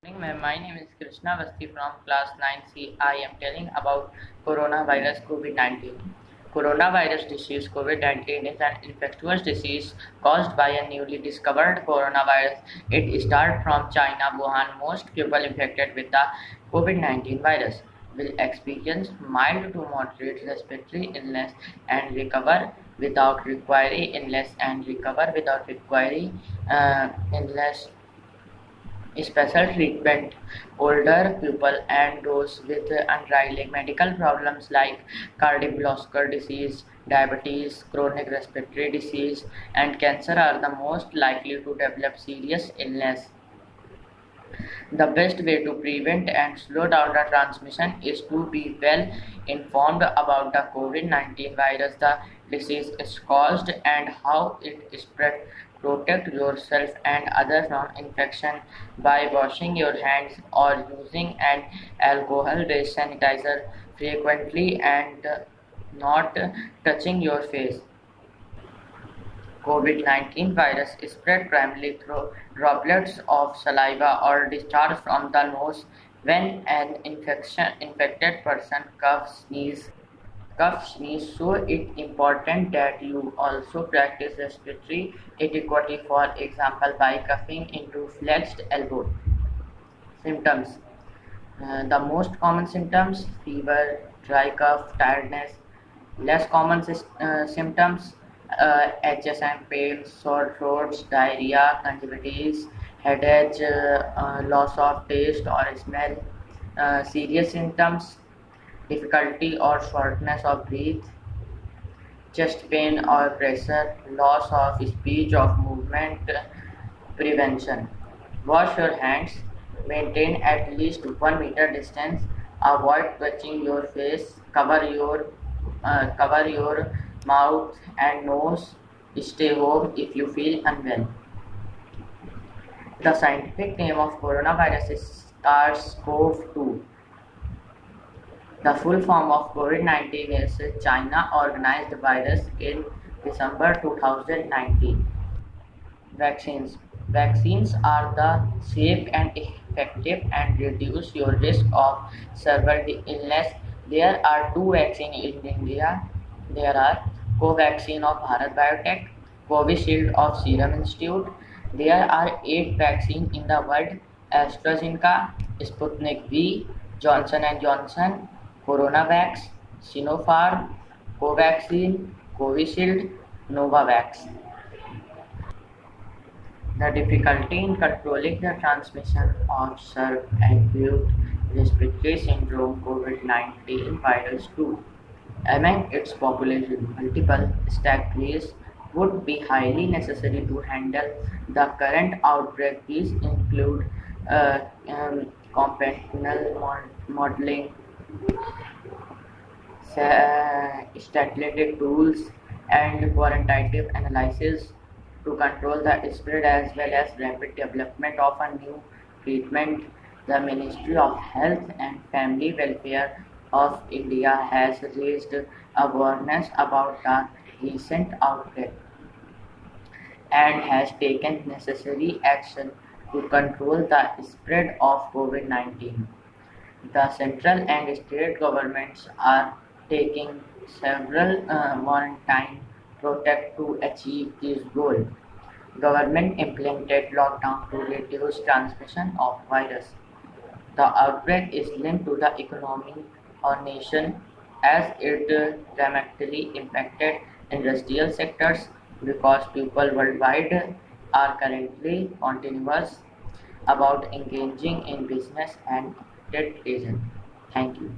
Morning, ma'am. My name is Krishna Vasti from class 9C. I am telling about coronavirus COVID-19. Coronavirus disease COVID-19 is an infectious disease caused by a newly discovered coronavirus. It started from China, Wuhan. Most people infected with the COVID-19 virus will experience mild to moderate respiratory illness and recover without requiring illness special treatment. Older people and those with underlying medical problems like cardiovascular disease, diabetes, chronic respiratory disease, and cancer are the most likely to develop serious illness. The best way to prevent and slow down the transmission is to be well informed about the COVID-19 virus, the disease is caused, and how it spread. Protect yourself and others from infection by washing your hands or using an alcohol-based sanitizer frequently and not touching your face. COVID-19 virus is spread primarily through droplets of saliva or discharge from the nose when an infected person coughs, sneeze. So it's important that you also practice respiratory etiquette, for example, by coughing into flexed elbow. Symptoms. The most common symptoms: fever, dry cough, tiredness. Less common symptoms: HS and pain, sore throats, diarrhea, conjunctivitis, headache, loss of taste or smell. Serious symptoms: difficulty or shortness of breath, chest pain or pressure, loss of speech of movement. Prevention: wash your hands, maintain at least 1 meter distance, avoid touching your face, cover your mouth and nose, stay home if you feel unwell. The scientific name of coronavirus is SARS-CoV-2. The full form of COVID-19 is China Organized Virus in December 2019. Vaccines. Vaccines are the safe and effective and reduce your risk of severe illness. There are two vaccines in India. There are Covaxin of Bharat Biotech, Covishield of Serum Institute. There are 8 vaccines in the world: AstraZeneca, Sputnik V, Johnson and Johnson, CoronaVax, Sinopharm, Covaxin, Covishield, Novavax. The difficulty in controlling the transmission of acute respiratory syndrome COVID-19 virus 2. Among its population, multiple strategies would be highly necessary to handle the current outbreak. These include computational modeling, statistical tools, and quantitative analysis to control the spread, as well as rapid development of a new treatment. The Ministry of Health and Family Welfare of India has raised awareness about the recent outbreak and has taken necessary action to control the spread of COVID-19. The central and state governments are taking several monitoring protect to achieve this goal. Government implemented lockdown to reduce transmission of virus. The outbreak is linked to the economy of nation, as it dramatically impacted industrial sectors because people worldwide are currently continuous about engaging in business and trade. Thank you.